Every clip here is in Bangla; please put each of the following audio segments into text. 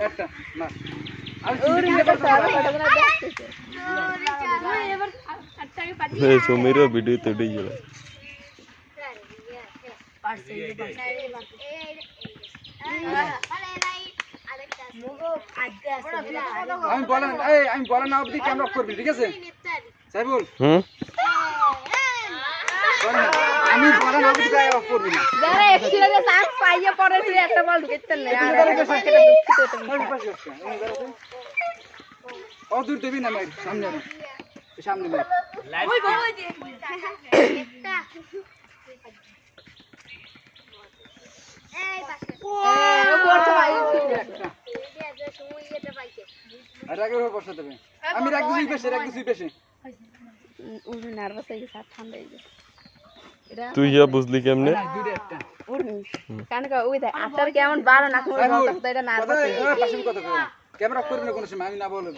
একটা না সমীরও ভিডিও তো উঠে গেল। আমি বলেন না অবধি ক্যামেরা অফ করবি, ঠিক আছে সাইবুল? আমি বলেন অবধি ক্যামেরা অফ করবি না। যারা এক্সিলেন্টে চান্স পাইয়ে পরে তুই একটা বল ঢুকেতেন না আর ও দূর দেবি না, মাইক সামনে আনো, সামনে মাইক ওই বাবা দে একটা এই পাশে ও বড় ভাই একটা সময় এটা পাইছে আর আগে বসা দেবে। আমি রাখ দুই পেছে, রাখ দুই পেছে। ও নার্ভাস হয়ে গেছে, ঠান্ডা হয়ে গেছে। তুই ইয়া বুঝলি কেমনে? দুইটা একটা কারণ ওই দেখ আটার কেমন বারো না কোন কথা, এটা নার্ভাস হয়ে গেছে। পাশে কথা কই, ক্যামেরা অফ করবি না কোনো সময়, আমি না বলবো।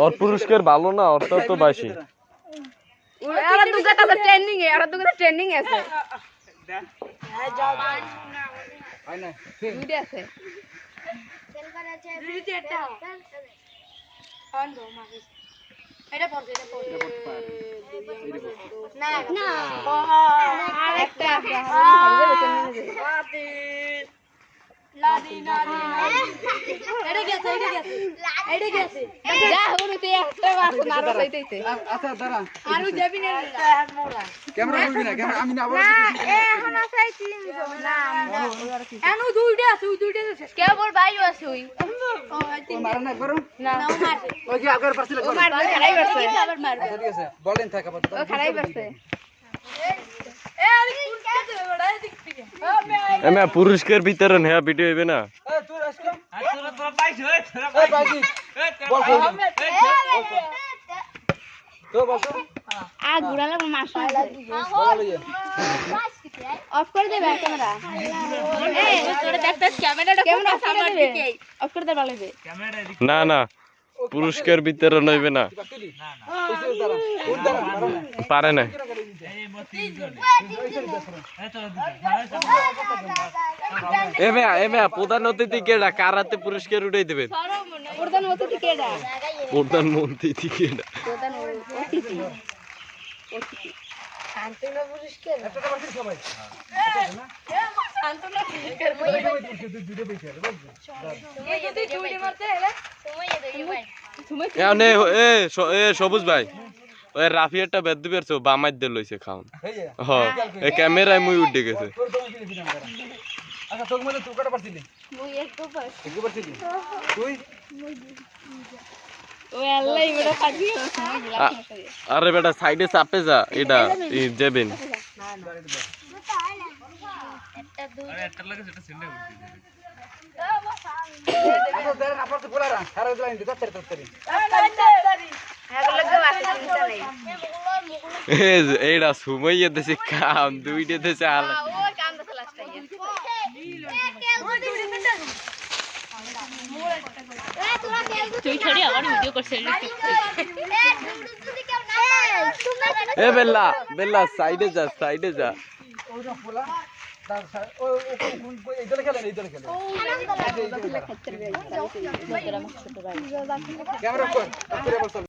ওর পুরস্কার ভালো না, ওরটা তো বেশি। ওরা দুগাটা তো ট্রেন্ডিং এ, ওরা দুগাটা ট্রেন্ডিং আছে। হয় না দুইটা আছে। এটা পড়ছে, এটা পড়ছে না না আরেকটা লাদি লাদি এটা গেছে, এটা গেছে, এটা গেছে যা হলো তুই একটা বার নাড়া লইতেইতে। আচ্ছা দাঁড়া, আর ওই যাবি না মোরা ক্যামেরা করবি না, ক্যামেরা আমি না বলবো। এখন আছে 3 না এনো দুইটা আছে, ওই দুইটা আছে কেবল ভাইও আছে ওই ও মারা না করো না ও মারবে, ওই কি আগের পাশে লাগবে, ও মারবে, খারাই করছে আবার মারবে। আচ্ছা ঠিক আছে বলেন থাকা পাতো, ও খারাই করছে। এ আরে কোন কাছে বড়া দিক থেকে এমে পুরস্কার বিতরণ হ্যাঁ ভিডিও হইবে না? এই তুই আসো, আর তোরা পাইছ, তোরা পাইছি বল তো বসো। আ ঘুরালে মাছ বলো অফ করে দেবে ক্যামেরা। এই তোরে দেখতে ক্যামেরাটা ক্যামেরা সামনে দিকে অফ করে দে, ভালো হবে। না না, পুরস্কার বিতরণ হইবে না, পারে না। এমে প্রধান অতিথি কেডা, কার হাতে পুরস্কার উঠাই দেবেন? প্রধান অতিথি কেডা? প্রধানমন্ত্রী কেডা? প্রধান অতিথি শান্তনা পুরস্কার একটা বাকি সবাই শান্তনা পুরস্কার এই যদি চুড়ি মারতে হলে সময় দেই ভাই, সময় এ সবুজ ভাই, ওই রাফিয়াটা বেদ দিবেরছো বামাই দে লইছে খাওন। হ এই ক্যামেরায় মুই উঠে গেছে। আচ্ছা তোক মানে তুই কটা পারছিলি? মুই একটু পারছিলি তুই? ও আল্লাহ ইবড়া পাজি সময় গলা আরে বেটা সাইডে চাপে যা, এটা যাবেন। একটা দুই আরে একটা লাগে সেটা সেন্ডে করতে দে। আচ্ছা দেন আপর তো বলারা সারা লাইন দিতে তাড়াতাড়ি এইটা সুমাইয়া দেশে কাম, দুইটা দেশে আলা। তুই ছড়ি আবার ভিডিও করছিস এ বেল্লা বেল্লা সাইডে যা, সাইডে যা। ওইটা খোলা তার ওই কোন এইটা খেলেন, এইটা খেলেন ক্যামেরা কর, তারপরে বল।